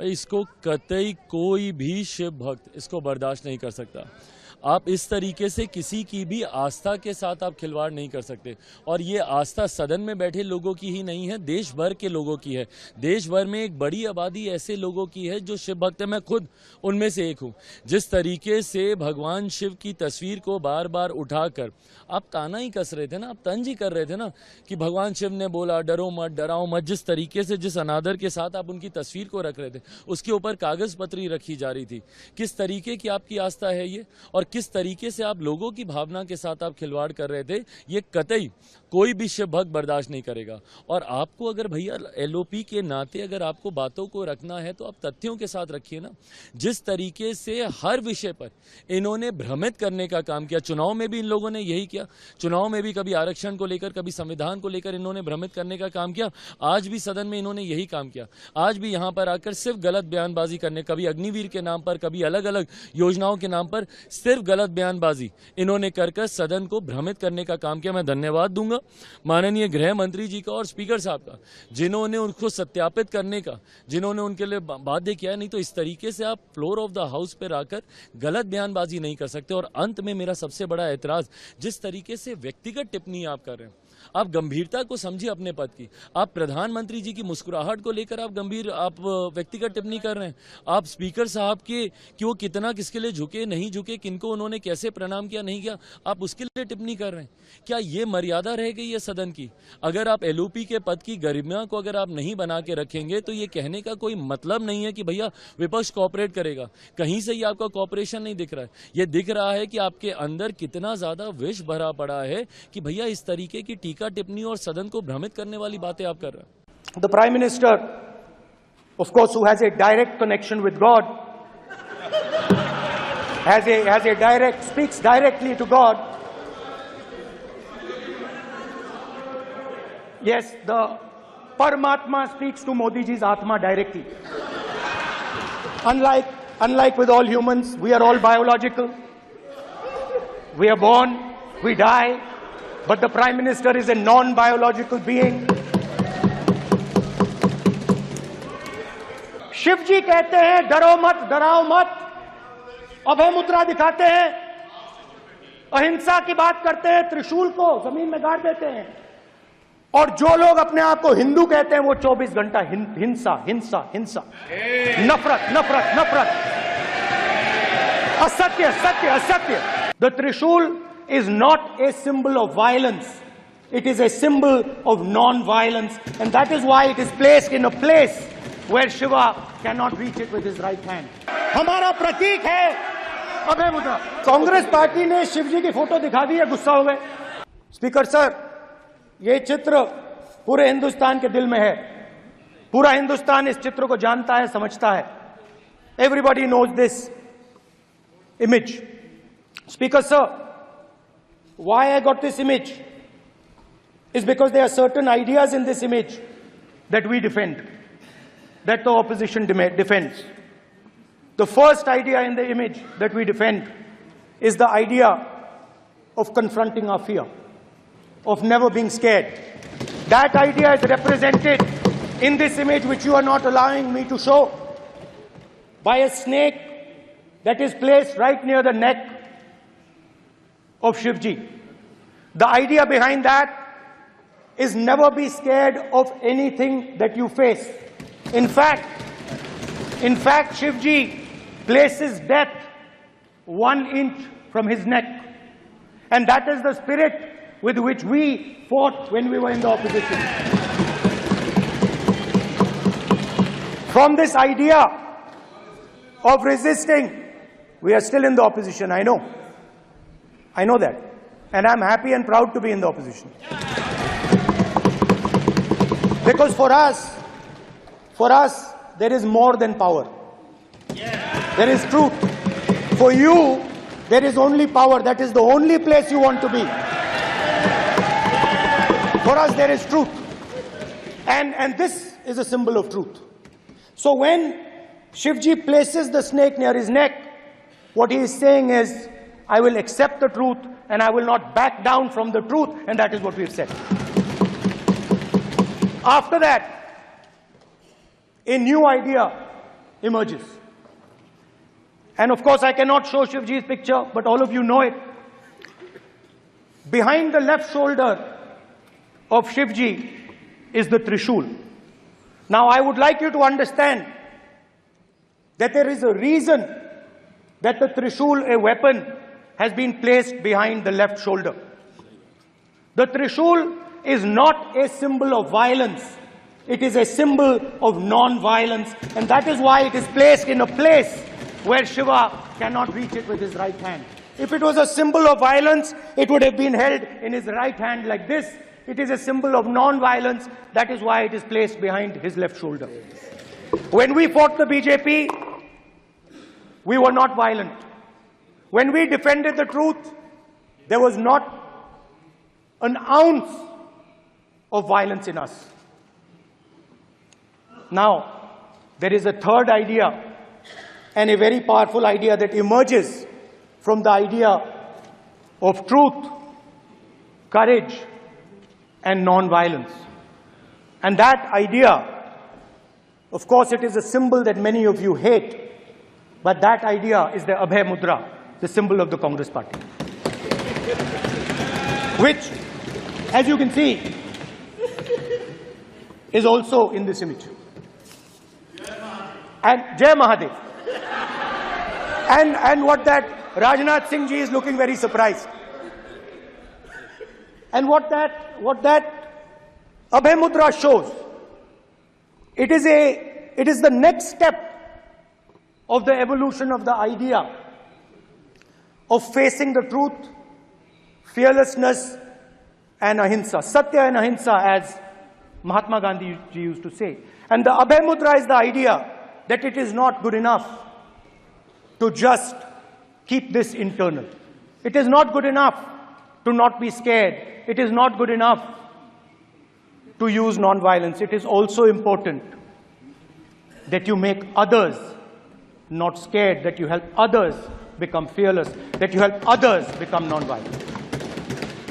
भाई इसको कतई कोई भी शिव भक्त इसको बर्दाश्त नहीं कर सकता। आप इस तरीके से किसी की भी आस्था के साथ आप खिलवाड़ नहीं कर सकते। और ये आस्था सदन में बैठे लोगों की ही नहीं है, देश भर के लोगों की है। देश भर में एक बड़ी आबादी ऐसे लोगों की है जो शिव भक्त है, मैं खुद उनमें से एक हूँ। जिस तरीके से भगवान शिव की तस्वीर को बार बार उठाकर आप ताना ही कस रहे थे ना, आप तंज ही कर रहे थे ना कि भगवान शिव ने बोला डरो मत, डराओ मत। जिस तरीके से, जिस अनादर के साथ आप उनकी तस्वीर को रख रहे थे, उसके ऊपर कागज पत्री रखी जा रही थी। किस तरीके की आपकी आस्था है ये, और किस तरीके से आप लोगों की भावना के साथ आप खिलवाड़ कर रहे थे, ये कतई कोई भी शिव भक्त बर्दाश्त नहीं करेगा। और आपको अगर भैया एलओपी के नाते अगर आपको बातों को रखना है तो आप तथ्यों के साथ रखिए ना। जिस तरीके से हर विषय पर इन्होंने भ्रमित करने का काम किया, चुनाव में भी इन लोगों ने यही किया। चुनाव में भी कभी आरक्षण को लेकर, कभी संविधान को लेकर इन्होंने भ्रमित करने का काम किया। आज भी सदन में इन्होंने यही काम किया। आज भी यहां पर आकर सिर्फ गलत बयानबाजी करने, कभी अग्निवीर के नाम पर, कभी अलग अलग योजनाओं के नाम पर सिर्फ गलत बयानबाजी इन्होंने कर सदन को भ्रमित करने का काम किया। मैं धन्यवाद दूंगा माननीय गृह मंत्री जी का और स्पीकर साहब का, जिन्होंने उनको सत्यापित करने का, जिन्होंने उनके लिए बाध्य किया। नहीं तो इस तरीके से आप फ्लोर ऑफ द हाउस पर आकर गलत बयानबाजी नहीं कर सकते। और अंत में मेरा सबसे बड़ा ऐतराज, जिस तरीके से व्यक्तिगत टिप्पणी आप कर रहे हैं, आप गंभीरता को समझिए अपने पद की। आप प्रधानमंत्री जी की मुस्कुराहट को लेकर आप व्यक्तिगत टिप्पणी कर रहे हैं। आप स्पीकर साहब के कि वो कितना किसके लिए झुके, नहीं झुके, किनको उन्होंने कैसे प्रणाम किया, नहीं किया, आप उसके लिए टिप्पणी कर रहे हैं। क्या ये मर्यादा रह गई है सदन की? अगर आप एलओपी के पद की गरिमा को अगर आप नहीं बना के रखेंगे तो ये कहने का कोई मतलब नहीं है कि भैया विपक्ष कॉपरेट करेगा। कहीं से ही आपका कॉपरेशन नहीं दिख रहा है। ये दिख रहा है कि आपके अंदर कितना ज्यादा विष भरा पड़ा है कि भैया इस तरीके की टीका टिप्पणी और सदन को भ्रमित करने वाली बातें आप कर रहे हैं। The Prime Minister, of course, who has a direct connection with God, speaks directly to God. Yes, the Paramatma speaks to Modi ji's Atma directly. Unlike with all humans, we are all biological. We are born, we die. But the Prime Minister is a non-biological being. Shiv जी कहते हैं डरो मत, डराओ मत, अभय मुद्रा दिखाते हैं, अहिंसा की बात करते हैं, त्रिशूल को जमीन में गाड़ देते हैं। और जो लोग अपने आप को हिंदू कहते हैं वो 24 घंटा हिंसा हिंसा हिंसा, नफरत नफरत नफरत, असत्य सत्य असत्य। द त्रिशूल is not a symbol of violence. It is a symbol of non-violence, and that is why it is placed in a place where Shiva cannot reach it with his right hand. हमारा प्रतीक है अभय मुद्रा। Congress party ने शिव जी की photo दिखा दी है, गुस्सा हो गए। स्पीकर सर, ये चित्र पूरे हिंदुस्तान के दिल में है। पूरा हिंदुस्तान इस चित्र को जानता है, समझता है। Everybody knows this image. Speaker sir, why I got this image is because there are certain ideas in this image that we defend, that the opposition defends. The first idea in the image that we defend is the idea of confronting our fear, of never being scared. That idea is represented in this image, which you are not allowing me to show, by a snake that is placed right near the neck of Shivji. The idea behind that is never be scared of anything that you face. In fact, Shivji places death 1 inch from his neck. And that is the spirit with which we fought when we were in the opposition. From this idea of resisting, we are still in the opposition, I know. I know that. And I'm happy and proud to be in the opposition. Because for us, there is more than power. There is truth. For you, there is only power. That is the only place you want to be. For us, there is truth. And this is a symbol of truth. So when Shivji places the snake near his neck, what he is saying is, I will accept the truth and I will not back down from the truth, and that is what we have said. After that, a new idea emerges. And of course, I cannot show Shivji's picture, but all of you know it. Behind the left shoulder of Shivji is the Trishul. Now, I would like you to understand that there is a reason that the Trishul, a weapon, has been placed behind the left shoulder. The Trishul is not a symbol of violence. It is a symbol of non-violence, and that is why it is placed in a place where Shiva cannot reach it with his right hand. If it was a symbol of violence, it would have been held in his right hand like this. It is a symbol of non-violence. That is why it is placed behind his left shoulder. When we fought the BJP, we were not violent. When we defended the truth, there was not an ounce of violence in us. Now, there is a third idea, and a very powerful idea that emerges from the idea of truth, courage, and non-violence. And that idea, of course, it is a symbol that many of you hate, but that idea is the Abhay Mudra, the symbol of the Congress Party, which, as you can see, is also in this image. And Jai Mahadev. And what that Rajnath Singh ji is looking very surprised. And what that Abhay Mudra shows, it is the next step of the evolution of the idea of facing the truth, fearlessness, and ahimsa. Satya and ahimsa, as Mahatma Gandhi ji used to say. And the Abhay Mudra is the idea that it is not good enough to just keep this internal. It is not good enough to not be scared. It is not good enough to use non-violence. It is also important that you make others not scared, that you help others become fearless, that you help others become non-violent.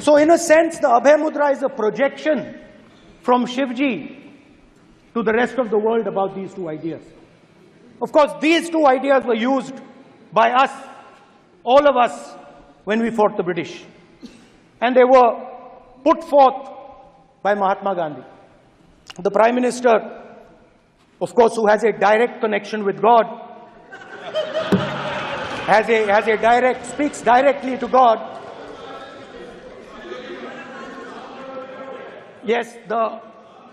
So in a sense, the Abhay Mudra is a projection from Shivji to the rest of the world about these two ideas. Of course, these two ideas were used by us, all of us, when we fought the British. And they were put forth by Mahatma Gandhi. The Prime Minister, of course, who has a direct connection with God, speaks directly to God. Yes, the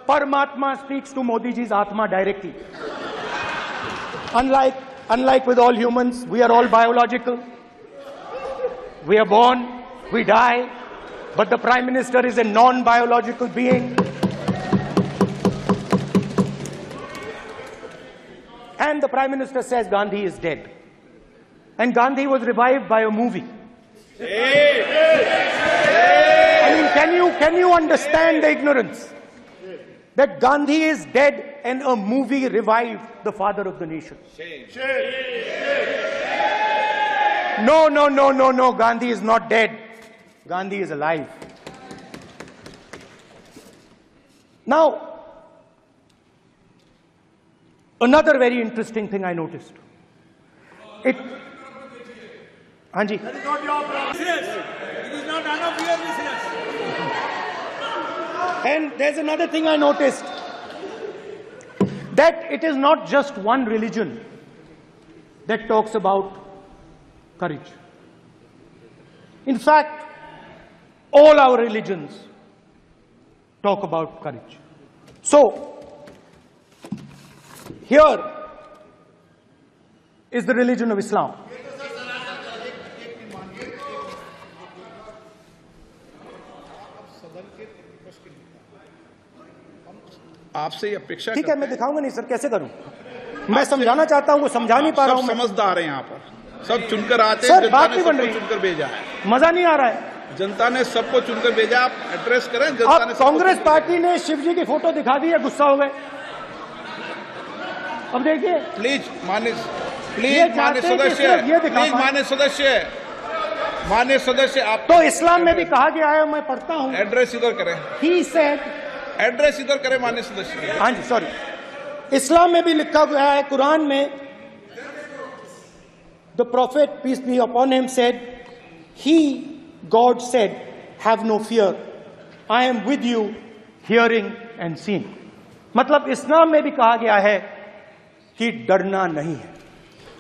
Paramatma speaks to Modi ji's Atma directly. Unlike with all humans, we are all biological. We are born, we die, but the Prime Minister is a non-biological being. And the Prime Minister says Gandhi is dead. And Gandhi was revived by a movie. I mean, can you understand the ignorance? That Gandhi is dead and a movie revived the father of the nation. No, Gandhi is not dead. Gandhi is alive. Now, another very interesting thing I noticed. Hanji. That is not your business. It is not none of your business. And there's another thing I noticed, that it is not just one religion that talks about courage. In fact, all our religions talk about courage. So, here is the religion of Islam. आपसे अपेक्षा ठीक है, मैं दिखाऊंगा नहीं sir, कैसे करूं? मैं समझाना चाहता हूं, वो समझा नहीं पा रहा हूं। समझदार हैं यहाँ पर, सब चुनकर आते हैं। सर, बात नहीं बन रही, चुनकर भेजा है, मजा नहीं आ रहा है। जनता ने सबको चुनकर भेजा, आप एड्रेस करें। जनता ने कांग्रेस पार्टी ने शिवजी की फोटो दिखा दी है, गुस्सा हो गए। अब देखिए, प्लीज मान्य सदस्य, आप तो इस्लाम में भी कहा गया है, मैं पढ़ता हूं, एड्रेस इधर करें। He said, एड्रेस इधर करें मान्य सदस्य। हाँ जी, सॉरी, इस्लाम में भी लिखा गया है, कुरान में, the prophet, peace be upon him, said, He, God said, have no fear. I am with you, hearing and seeing. मतलब इस्लाम में भी कहा गया है कि डरना नहीं है।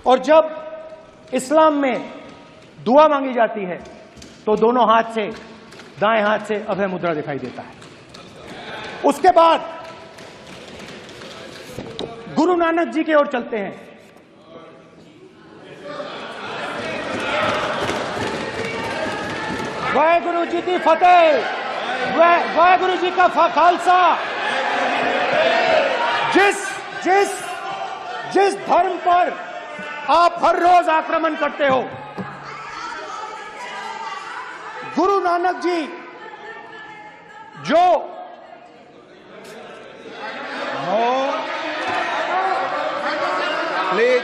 और जब इस्लाम में दुआ मांगी जाती है तो दोनों हाथ से, दाएं हाथ से अभय मुद्रा दिखाई देता है। उसके बाद गुरु नानक जी की ओर चलते हैं। वाहेगुरु जी की फतेह, वाहेगुरु जी का खालसा। जिस धर्म पर आप हर रोज आक्रमण करते हो, गुरु नानक जी जो please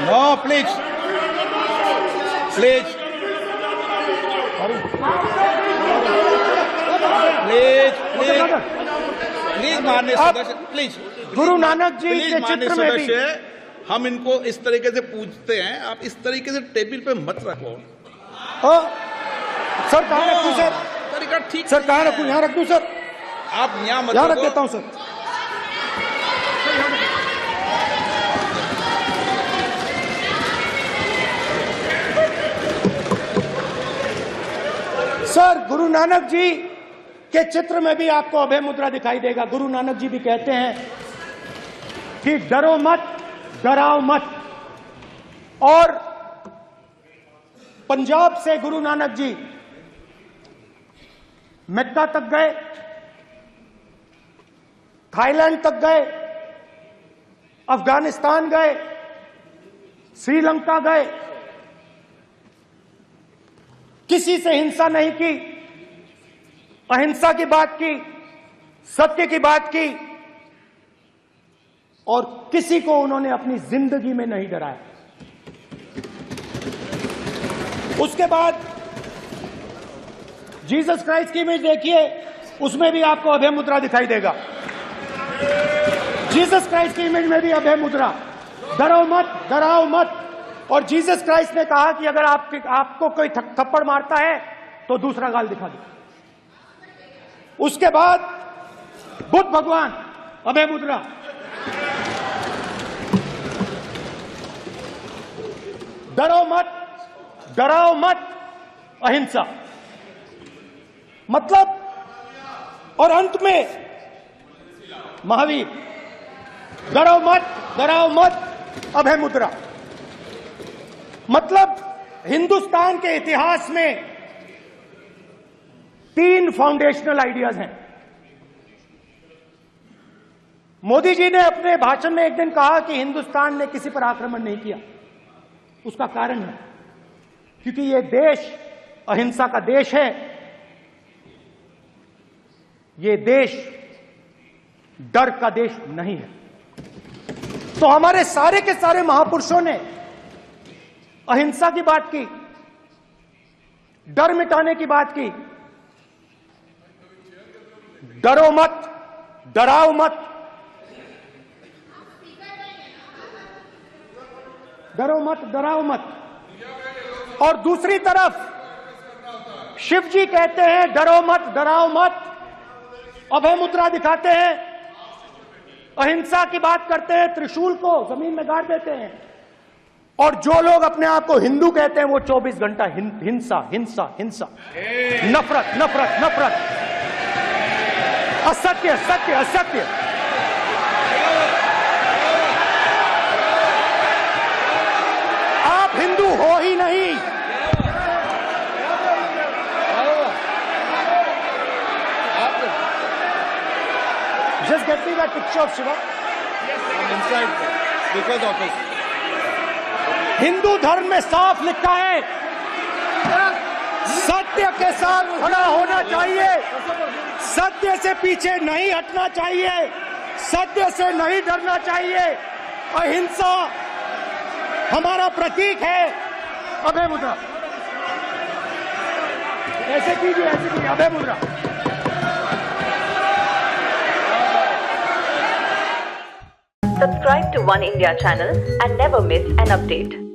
no please please please please please माननीय सदस्य, please Guru Nanak ji please के माननीय चित्र में भी सदस्य, हम इनको इस तरीके से पूछते हैं, आप इस तरीके से टेबल पे मत रखो। सर कहाँ रखूं सर? तरीका ठीक सर कहाँ रखूं? यहाँ रख दूं सर? आप यहाँ मत यहाँ रख रखो। देता हूं सर। सर गुरु नानक जी के चित्र में भी आपको अभय मुद्रा दिखाई देगा। गुरु नानक जी भी कहते हैं कि डरो मत, डराओ मत। और पंजाब से गुरु नानक जी मक्का तक गए, थाईलैंड तक गए, अफगानिस्तान गए, श्रीलंका गए, किसी से हिंसा नहीं की, अहिंसा की बात की, सत्य की बात की, और किसी को उन्होंने अपनी जिंदगी में नहीं डराया। उसके बाद जीसस क्राइस्ट की इमेज देखिए, उसमें भी आपको अभय मुद्रा दिखाई देगा। जीसस क्राइस्ट की इमेज में भी अभय मुद्रा, डरो मत, डराओ मत। और जीसस क्राइस्ट ने कहा कि अगर आपको कोई थप्पड़ मारता है तो दूसरा गाल दिखा दो। उसके बाद बुद्ध भगवान, अभय मुद्रा। डरो मत, डराओ मत, अहिंसा। मतलब, और अंत में महावीर, डरो मत, डराओ मत, अभय मुद्रा। मतलब हिंदुस्तान के इतिहास में 3 फाउंडेशनल आइडियाज हैं। मोदी जी ने अपने भाषण में एक दिन कहा कि हिंदुस्तान ने किसी पर आक्रमण नहीं किया। उसका कारण है क्योंकि यह देश अहिंसा का देश है। यह देश डर का देश नहीं है। तो हमारे सारे के सारे महापुरुषों ने अहिंसा की बात की, डर मिटाने की बात की। डरो मत, डराओ मत, डरो मत, डराओ मत। और दूसरी तरफ शिव जी कहते हैं डरो मत, डराओ मत, अभय मुद्रा दिखाते हैं, अहिंसा की बात करते हैं, त्रिशूल को जमीन में गाड़ देते हैं। और जो लोग अपने आप को हिंदू कहते हैं वो 24 घंटा हिंसा, हिंसा, हिंसा, नफरत, नफरत, नफरत, असत्य, सत्य, असत्य। आप हिंदू हो ही नहीं। Just get me that picture of Shiva. inside speaker's office. Hindu धर्म में साफ लिखा है, सत्य के साथ खड़ा होना चाहिए, सत्य से पीछे नहीं हटना चाहिए, सत्य से नहीं डरना चाहिए। अहिंसा हमारा प्रतीक है। अभय मुद्रा, ऐसे कीजिए, ऐसे कीजिए, अभय मुद्रा। Subscribe to One India channel and never miss an update.